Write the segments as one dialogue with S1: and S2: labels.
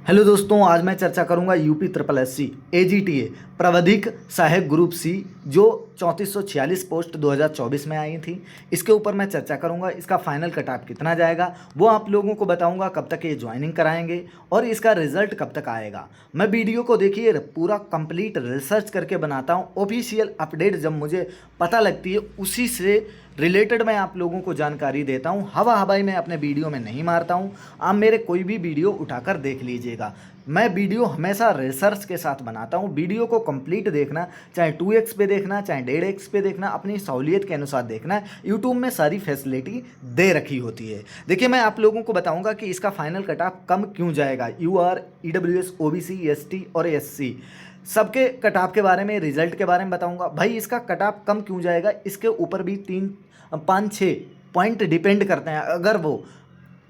S1: Hello दोस्तों, आज मैं चर्चा करूंगा UP triple S C AGTA प्रावधिक सहायक ग्रुप सी जो 3446 पोस्ट 2024 में आई थी। इसके ऊपर मैं चर्चा करूंगा। इसका फाइनल कट ऑफ कितना जाएगा वो आप लोगों को बताऊंगा, कब तक ये ज्वाइनिंग कराएंगे और इसका रिजल्ट कब तक आएगा। मैं वीडियो को देखिए पूरा कंप्लीट रिसर्च करके बनाता हूँ। ऑफिशियल अपडेट जब मुझे पता लगती है उसी से रिलेटेड मैं आप लोगों को जानकारी देता हूँ। हवा हवाई मैं अपने वीडियो में नहीं मारता हूँ। आप मेरे कोई भी वीडियो उठाकर देख लीजिएगा। मैं वीडियो हमेशा रिसर्च के साथ बनाता हूँ। वीडियो को कंप्लीट देखना, चाहे 2x पे देखना, चाहे 1.5x पे देखना, अपनी सहूलियत के अनुसार देखना। यूट्यूब में सारी फैसिलिटी दे रखी होती है। देखिए, मैं आप लोगों को बताऊंगा कि इसका फाइनल कट ऑफ कम क्यों जाएगा। UR, EWS, OBC, ST और SC सबके कट ऑफ के बारे में, रिजल्ट के बारे में बताऊंगा। भाई इसका कट ऑफ कम क्यों जाएगा, इसके ऊपर भी 3-5-6 पॉइंट डिपेंड करते हैं। अगर वो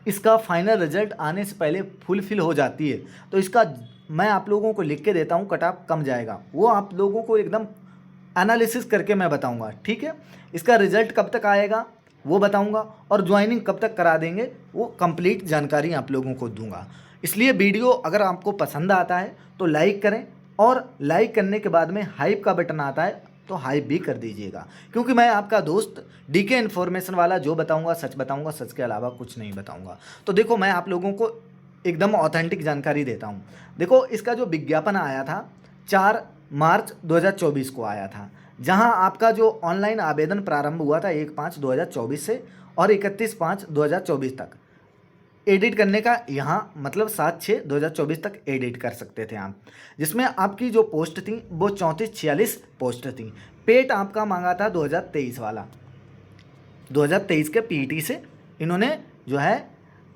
S1: इसका फाइनल रिजल्ट आने से पहले फुलफिल हो जाती है तो इसका मैं आप लोगों को लिख के देता हूँ कट ऑफ कम जाएगा। वो आप लोगों को एकदम एनालिसिस करके मैं बताऊँगा, ठीक है। इसका रिजल्ट कब तक आएगा वो बताऊँगा और ज्वाइनिंग कब तक करा देंगे वो कंप्लीट जानकारी आप लोगों को दूंगा। इसलिए वीडियो अगर आपको पसंद आता है तो लाइक करें और लाइक करने के बाद में हाइप का बटन आता है तो हाइप भी कर दीजिएगा, क्योंकि मैं आपका दोस्त DK इन्फॉर्मेशन वाला जो बताऊंगा सच के अलावा कुछ नहीं बताऊंगा। तो देखो, मैं आप लोगों को एकदम ऑथेंटिक जानकारी देता हूं। देखो, इसका जो विज्ञापन आया था 4 मार्च 2024 को आया था, जहां आपका जो ऑनलाइन आवेदन प्रारंभ हुआ था 1/5/2024 से और 31/5/2024 तक एडिट करने का, यहाँ मतलब 7/6/2024 तक एडिट कर सकते थे आप। जिसमें आपकी जो पोस्ट थी वो 3446 पोस्ट थी। पेट आपका मांगा था 2023 वाला, 2023 के PET से इन्होंने जो है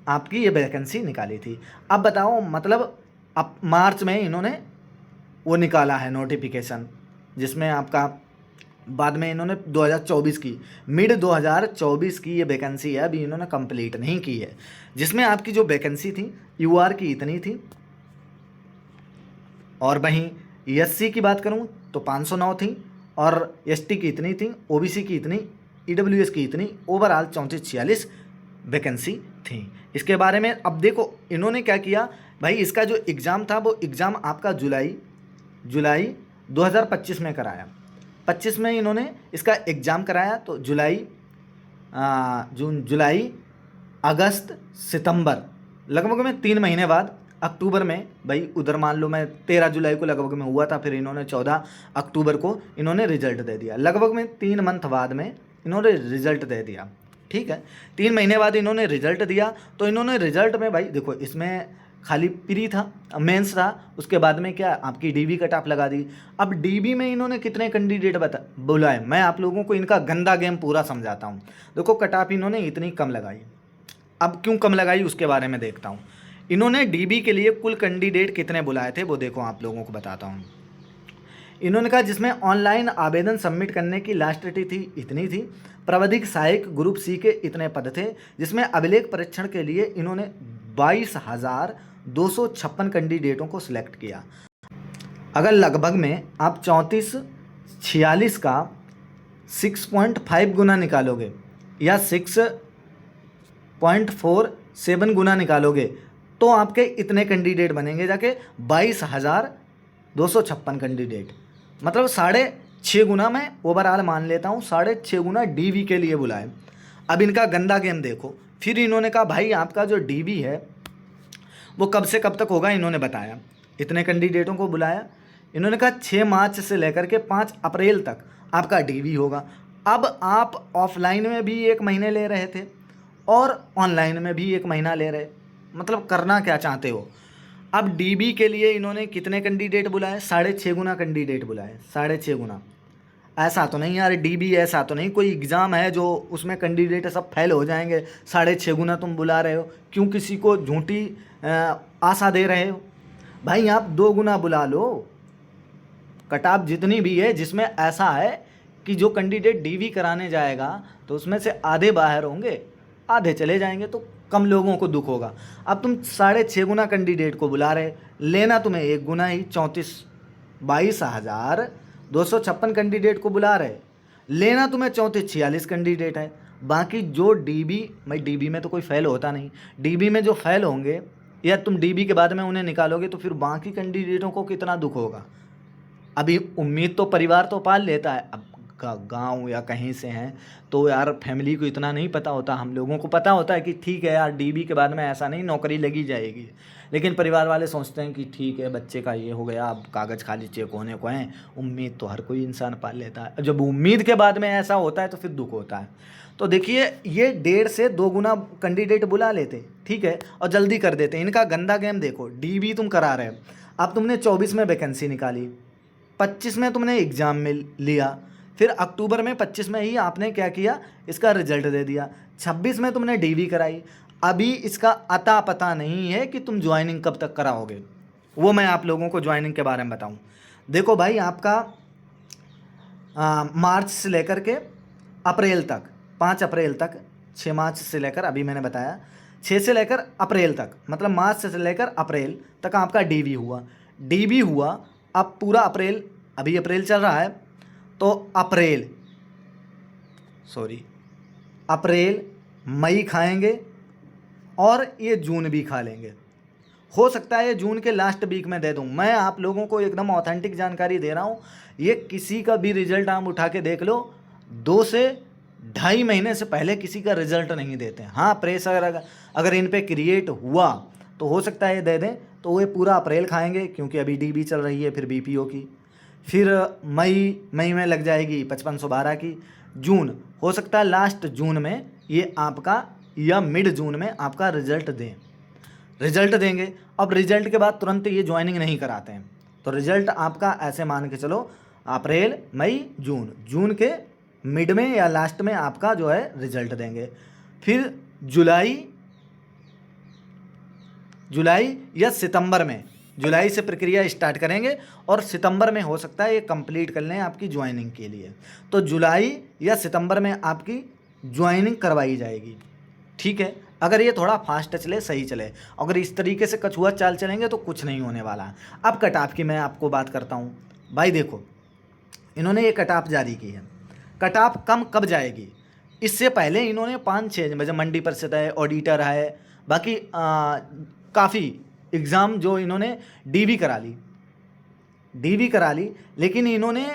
S1: आपकी ये वैकेंसी निकाली थी। अब बताओ, मतलब अब मार्च में इन्होंने वो निकाला है नोटिफिकेशन, जिसमें आपका बाद में इन्होंने 2024 की मिड 2024 की ये वैकेंसी है, अभी इन्होंने कंप्लीट नहीं की है। जिसमें आपकी जो वैकेंसी थी UR की इतनी थी, और वहीं SC की बात करूं तो 509 थी, और ST की इतनी थी, OBC की इतनी, EWS की इतनी, ओवरऑल 3446 वैकेंसी थी। इसके बारे में अब देखो इन्होंने क्या किया। भाई इसका जो एग्ज़ाम था वो एग्ज़ाम आपका जुलाई 2025 में कराया। 25 में इन्होंने इसका एग्ज़ाम कराया, तो जून, जुलाई, अगस्त, सितंबर, लगभग में 3 महीने बाद अक्टूबर में, भाई उधर मान लो मैं 13 जुलाई को लगभग में हुआ था, फिर इन्होंने 14 अक्टूबर को इन्होंने रिजल्ट दे दिया। लगभग में 3 मंथ बाद में इन्होंने रिजल्ट दे दिया, ठीक है। 3 महीने बाद इन्होंने रिजल्ट दिया। तो इन्होंने रिजल्ट में भाई देखो, इसमें खाली प्री था, मेंस था, उसके बाद में क्या आपकी DB कट ऑफ लगा दी। अब DB में इन्होंने कितने कैंडिडेट बुलाए, मैं आप लोगों को इनका गंदा गेम पूरा समझाता हूँ। देखो, कट ऑफ इन्होंने इतनी कम लगाई। अब क्यों कम लगाई उसके बारे में देखता हूँ। इन्होंने DB के लिए कुल कैंडिडेट कितने बुलाए थे वो देखो, आप लोगों को बताता हूँ। इन्होंने कहा जिसमें ऑनलाइन आवेदन सबमिट करने की लास्ट डेट थी इतनी थी। प्रावधिक सहायक ग्रुप सी के इतने पद थे, जिसमें अभिलेख परीक्षण के लिए इन्होंने 22,256 कैंडिडेटों को सिलेक्ट किया। अगर लगभग में आप 3446 का 6.5 गुना निकालोगे या 6.47 गुना निकालोगे तो आपके इतने कैंडिडेट बनेंगे, जाके 22,256 कैंडिडेट, मतलब 6.5 गुना। मैं ओवरऑल मान लेता हूँ 6.5 गुना DB के लिए बुलाए। अब इनका गंदा गेम देखो। फिर इन्होंने कहा भाई आपका जो DB है वो कब से कब तक होगा, इन्होंने बताया। इतने कैंडिडेटों को बुलाया। इन्होंने कहा 6 मार्च से लेकर के 5 अप्रैल तक आपका DB होगा। अब आप ऑफलाइन में भी 1 महीने ले रहे थे और ऑनलाइन में भी 1 महीना ले रहे, मतलब करना क्या चाहते हो। अब DB के लिए इन्होंने कितने कैंडिडेट बुलाए, 6.5 गुना कैंडिडेट बुलाए। 6.5 गुना, ऐसा तो नहीं यार DB, ऐसा तो नहीं कोई एग्ज़ाम है जो उसमें कैंडिडेट सब फेल हो जाएंगे। 6.5 गुना तुम बुला रहे हो, क्यों किसी को झूठी आशा दे रहे हो। भाई आप 2 गुना बुला लो। कट ऑफ जितनी भी है, जिसमें ऐसा है कि जो कैंडिडेट DB कराने जाएगा तो उसमें से आधे बाहर होंगे, आधे चले जाएंगे, तो कम लोगों को दुख होगा। अब तुम 6.5 गुना कैंडिडेट को बुला रहे, लेना तुम्हें 1 गुना ही 22,256 कैंडिडेट को बुला रहे, लेना तुम्हें 3446 कैंडिडेट है। बाकी जो DB, भाई DB में तो कोई फेल होता नहीं। DB में जो फेल होंगे या तुम डीबी के बाद में उन्हें निकालोगे तो फिर बाकी कैंडिडेटों को कितना दुख होगा। अभी उम्मीद तो परिवार तो पाल लेता है, अब गांव या कहीं से हैं तो यार फैमिली को इतना नहीं पता होता। हम लोगों को पता होता है कि ठीक है यार डीबी के बाद में ऐसा नहीं नौकरी लगी जाएगी, लेकिन परिवार वाले सोचते हैं कि ठीक है बच्चे का ये हो गया, अब कागज़ खाली चेक होने को हैं। उम्मीद तो हर कोई इंसान पाल लेता है, जब उम्मीद के बाद में ऐसा होता है तो फिर दुख होता है। तो देखिए ये 1.5 से 2 गुना कैंडिडेट बुला लेते, ठीक है, और जल्दी कर देते। इनका गंदा गेम देखो, डीबी तुम करा रहे हो, अब तुमने 24 में वैकेंसी निकाली, 25 में तुमने एग्ज़ाम में लिया, फिर अक्टूबर में 25 में ही आपने क्या किया, इसका रिजल्ट दे दिया, 26 में तुमने डीवी कराई। अभी इसका अता पता नहीं है कि तुम ज्वाइनिंग कब तक कराओगे। वो मैं आप लोगों को ज्वाइनिंग के बारे में बताऊं। देखो भाई आपका मार्च से लेकर के अप्रैल तक, 5 अप्रैल तक, 6 मार्च से लेकर, अभी मैंने बताया 6 से लेकर अप्रैल तक, मतलब मार्च से लेकर अप्रैल तक आपका डीवी हुआ। डीवी हुआ, अब पूरा अप्रैल, अभी अप्रैल चल रहा है तो अप्रैल मई खाएंगे और ये जून भी खा लेंगे। हो सकता है ये जून के लास्ट वीक में दे दूं। मैं आप लोगों को एकदम ऑथेंटिक जानकारी दे रहा हूँ। ये किसी का भी रिजल्ट आप उठा के देख लो, 2 से 2.5 महीने से पहले किसी का रिजल्ट नहीं देते। हाँ प्रेशर अगर इन पे क्रिएट हुआ तो हो सकता है ये दे दें, तो ये पूरा अप्रैल खाएंगे क्योंकि अभी डीबी चल रही है, फिर बीपीओ की, फिर मई में लग जाएगी 5512 की। जून हो सकता है लास्ट जून में ये आपका, या मिड जून में आपका रिजल्ट देंगे। अब रिजल्ट के बाद तुरंत ये ज्वाइनिंग नहीं कराते हैं, तो रिजल्ट आपका ऐसे मान के चलो अप्रैल मई जून के मिड में या लास्ट में आपका जो है रिजल्ट देंगे। फिर जुलाई या सितंबर में, जुलाई से प्रक्रिया स्टार्ट करेंगे और सितंबर में हो सकता है ये कंप्लीट कर लें आपकी ज्वाइनिंग के लिए। तो जुलाई या सितंबर में आपकी ज्वाइनिंग करवाई जाएगी, ठीक है। अगर ये थोड़ा फास्ट चले, सही चले, अगर इस तरीके से कछुआ चाल चलेंगे तो कुछ नहीं होने वाला। अब कट ऑफ की मैं आपको बात करता हूँ। भाई देखो इन्होंने ये कट ऑफ जारी की है, कट ऑफ कम कब जाएगी, इससे पहले इन्होंने 5-6 बजे मंडी परिषद है, ऑडिटर है, बाकी काफ़ी एग्ज़ाम जो इन्होंने डीवी करा ली, लेकिन इन्होंने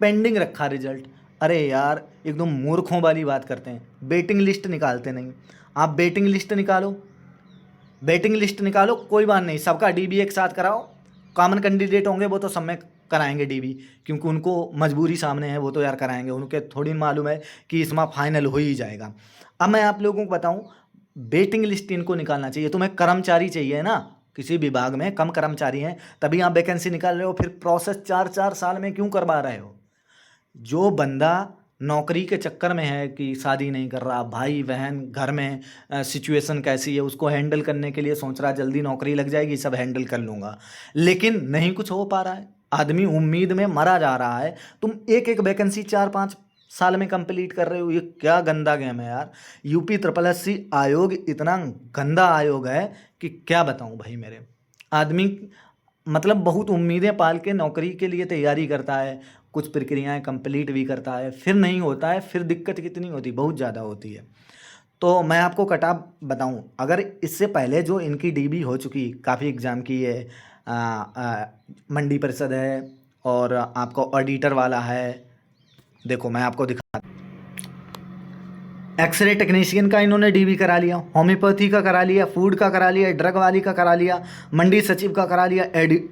S1: पेंडिंग रखा रिजल्ट। अरे यार एकदम मूर्खों वाली बात करते हैं, वेटिंग लिस्ट निकालते नहीं। आप वेटिंग लिस्ट निकालो, कोई बात नहीं, सबका डीबी एक साथ कराओ। कॉमन कैंडिडेट होंगे वो तो सब में कराएंगे डीबी, क्योंकि उनको मजबूरी सामने है, वो तो यार कराएंगे, उनके थोड़ी मालूम है कि इसमें फाइनल हो ही जाएगा। अब मैं आप लोगों को बताऊं, वेटिंग लिस्ट इनको निकालना चाहिए। तुम्हें कर्मचारी चाहिए ना, किसी विभाग में कम कर्मचारी हैं तभी आप वैकेंसी निकाल रहे हो, फिर प्रोसेस 4-4 साल में क्यों करवा रहे हो। जो बंदा नौकरी के चक्कर में है कि शादी नहीं कर रहा, भाई बहन घर में सिचुएशन कैसी है उसको हैंडल करने के लिए सोच रहा जल्दी नौकरी लग जाएगी, सब हैंडल कर लूँगा, लेकिन नहीं कुछ हो पा रहा है, आदमी उम्मीद में मरा जा रहा है। तुम एक वैकेंसी 4-5 साल में कंप्लीट कर रहे हो, ये क्या गंदा गेम है यार। UPSSC आयोग इतना गंदा आयोग है कि क्या बताऊं भाई। मेरे आदमी मतलब बहुत उम्मीदें पाल के नौकरी के लिए तैयारी करता है, कुछ प्रक्रियाएं कंप्लीट भी करता है, फिर नहीं होता है, फिर दिक्कत कितनी होती, बहुत ज़्यादा होती है। तो मैं आपको कट ऑफ बताऊं, अगर इससे पहले जो इनकी डीबी हो चुकी, काफ़ी एग्ज़ाम की है, मंडी परिषद है और आपको ऑडिटर वाला है, देखो मैं आपको दिखा, एक्सरे टेक्नीशियन का इन्होंने डीवी करा लिया, होम्योपैथी का करा लिया, फूड का करा लिया, ड्रग वाली का करा लिया, मंडी सचिव का करा लिया,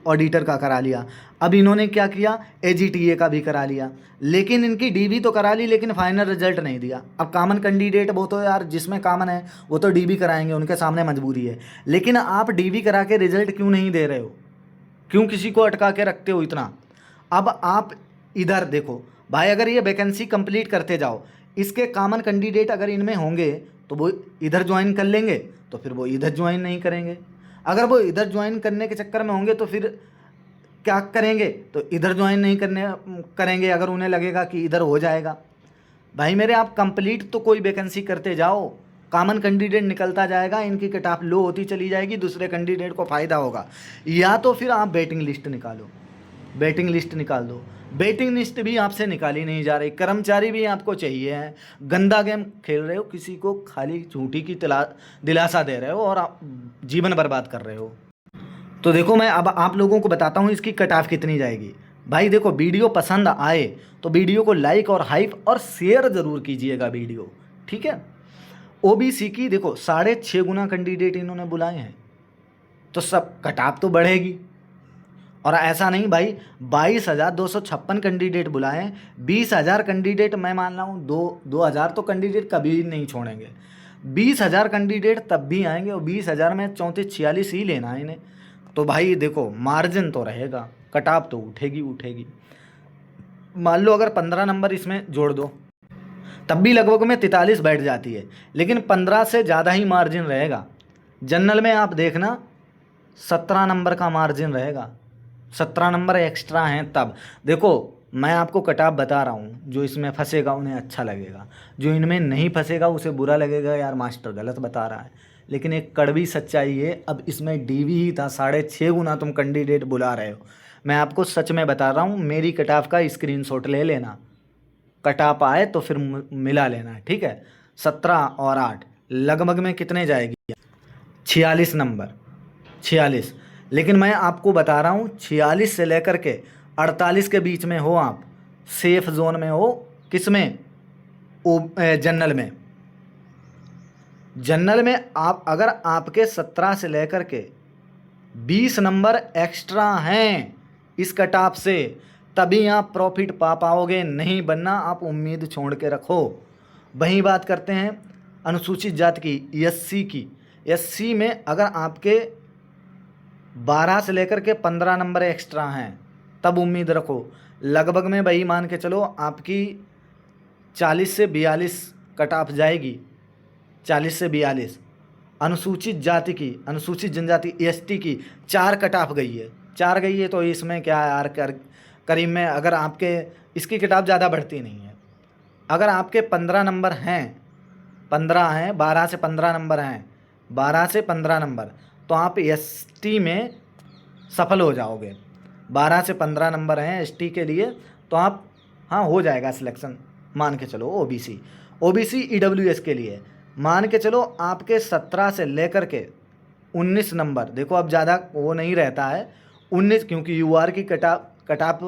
S1: ऑडिटर का करा लिया। अब इन्होंने क्या किया, AGTA का भी करा लिया, लेकिन इनकी डीवी तो करा ली लेकिन फाइनल रिजल्ट नहीं दिया। अब कॉमन कैंडिडेट वो तो यार जिसमें कॉमन है वो तो डीवी कराएंगे, उनके सामने मजबूरी है, लेकिन आप डीवी करा के रिजल्ट क्यों नहीं दे रहे हो, क्यों किसी को अटका के रखते हो इतना। अब आप इधर देखो भाई, अगर ये वैकेंसी कंप्लीट करते जाओ, इसके कॉमन कैंडिडेट अगर इनमें होंगे तो वो इधर ज्वाइन कर लेंगे, तो फिर वो इधर ज्वाइन नहीं करेंगे। अगर वो इधर ज्वाइन करने के चक्कर में होंगे तो फिर क्या करेंगे, तो इधर ज्वाइन नहीं करेंगे अगर उन्हें लगेगा कि इधर हो जाएगा। भाई मेरे आप कंप्लीट तो कोई वैकेंसी करते जाओ, कॉमन कैंडिडेट निकलता जाएगा, इनकी कट ऑफ लो होती चली जाएगी, दूसरे कैंडिडेट को फ़ायदा होगा। या तो फिर आप वेटिंग लिस्ट निकाल दो, वेटिंग लिस्ट भी आपसे निकाली नहीं जा रही, कर्मचारी भी आपको चाहिए हैं, गंदा गेम खेल रहे हो, किसी को खाली झूठी की दिलासा दे रहे हो और आप जीवन बर्बाद कर रहे हो। तो देखो मैं अब आप लोगों को बताता हूँ इसकी कट ऑफ कितनी जाएगी। भाई देखो, वीडियो पसंद आए तो वीडियो को लाइक और हाइप और शेयर ज़रूर कीजिएगा वीडियो, ठीक है। ओबीसी की देखो 6.5 गुना कैंडिडेट इन्होंने बुलाए हैं, तो सब कट ऑफ तो बढ़ेगी। और ऐसा नहीं भाई, 22,256 कैंडिडेट बुलाए हैं, 20,000 कैंडिडेट मैं मान रहा हूँ, 2,000 तो कैंडिडेट कभी नहीं छोड़ेंगे, 20,000 कैंडिडेट तब भी आएंगे और 20,000 में 34-46 ही लेना है इन्हें। तो भाई देखो मार्जिन तो रहेगा, कट ऑफ तो उठेगी उठेगी। मान लो अगर 15 नंबर इसमें जोड़ दो तब भी लगभग में 43 बैठ जाती है, लेकिन 15 से ज़्यादा ही मार्जिन रहेगा। जनरल में आप देखना 17 नंबर का मार्जिन रहेगा, 17 नंबर एक्स्ट्रा हैं। तब देखो मैं आपको कट ऑफ बता रहा हूँ, जो इसमें फंसेगा उन्हें अच्छा लगेगा, जो इनमें नहीं फंसेगा उसे बुरा लगेगा, यार मास्टर गलत बता रहा है। लेकिन एक कड़वी सच्चाई है, अब इसमें डीवी ही था, 6.5 गुना तुम कैंडिडेट बुला रहे हो। मैं आपको सच में बता रहा हूँ, मेरी कट ऑफ का स्क्रीनशॉट ले लेना, कट ऑफ आए तो फिर मिला लेना, ठीक है। 17 और 8 लगभग में कितने जाएगी? 46 नंबर, 46। लेकिन मैं आपको बता रहा हूँ 46 से लेकर के 48 के बीच में हो आप, सेफ जोन में हो। किस में? जनरल में। जनरल में आप अगर आपके 17 से लेकर के 20 नंबर एक्स्ट्रा हैं इस कट ऑफ से, तभी आप प्रॉफिट पा पाओगे, नहीं बनना आप उम्मीद छोड़ के रखो। वहीं बात करते हैं अनुसूचित जाति की, एससी की। एससी में अगर आपके 12 से लेकर के 15 नंबर एक्स्ट्रा हैं तब उम्मीद रखो, लगभग में वही मान के चलो आपकी 40 से 42 कट ऑफ जाएगी, 40 से 42। अनुसूचित जाति की, अनुसूचित जनजाति एसटी की 4 कट ऑफ गई है, 4 गई है, तो इसमें क्या यार करीब में अगर आपके इसकी कट ऑफ ज़्यादा बढ़ती नहीं है। अगर आपके 15 नंबर हैं, 15 हैं, 12 से 15 नंबर हैं, 12 से 15 नंबर, तो आप एसटी में सफल हो जाओगे। 12 से 15 नंबर हैं एसटी के लिए, तो आप हाँ हो जाएगा सिलेक्शन, मान के चलो। ओबीसी, ओबीसी ईडब्ल्यूएस के लिए मान के चलो आपके 17 से लेकर के 19 नंबर, देखो अब ज़्यादा वो नहीं रहता है 19, क्योंकि यूआर की कट ऑफ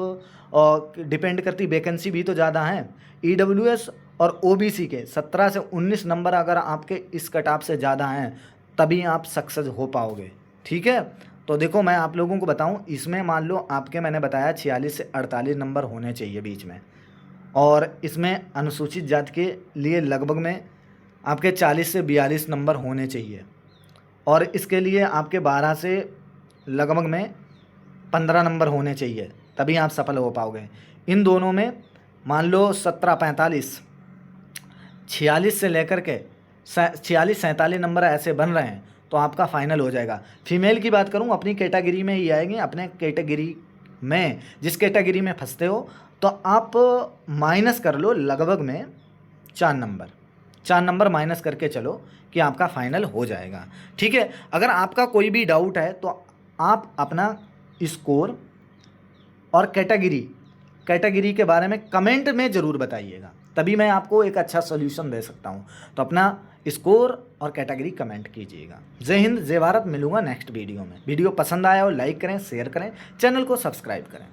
S1: और डिपेंड करती, वैकेंसी भी तो ज़्यादा हैं। ईडब्ल्यूएस और ओबीसी के 17 से 19 नंबर अगर आपके इस कट ऑफ से ज़्यादा हैं तभी आप सक्सेस हो पाओगे, ठीक है। तो देखो मैं आप लोगों को बताऊं, इसमें मान लो आपके मैंने बताया 46 से 48 नंबर होने चाहिए बीच में, और इसमें अनुसूचित जाति के लिए लगभग में आपके 40 से 42 नंबर होने चाहिए, और इसके लिए आपके 12 से लगभग में 15 नंबर होने चाहिए, तभी आप सफल हो पाओगे। इन दोनों में मान लो 17-45, 46 से लेकर के 46-47 नंबर ऐसे बन रहे हैं तो आपका फाइनल हो जाएगा। फीमेल की बात करूं, अपनी कैटेगरी में ही आएंगे, अपने कैटेगरी में जिस कैटेगरी में फंसते हो तो आप माइनस कर लो लगभग में 4 नंबर माइनस करके चलो कि आपका फाइनल हो जाएगा, ठीक है। अगर आपका कोई भी डाउट है तो आप अपना स्कोर और कैटेगरी के बारे में कमेंट में ज़रूर बताइएगा, तभी मैं आपको एक अच्छा सोल्यूशन दे सकता हूं। तो अपना स्कोर और कैटेगरी कमेंट कीजिएगा। जय हिंद, जय भारत। मिलूंगा नेक्स्ट वीडियो में। वीडियो पसंद आया हो लाइक करें, शेयर करें, चैनल को सब्सक्राइब करें।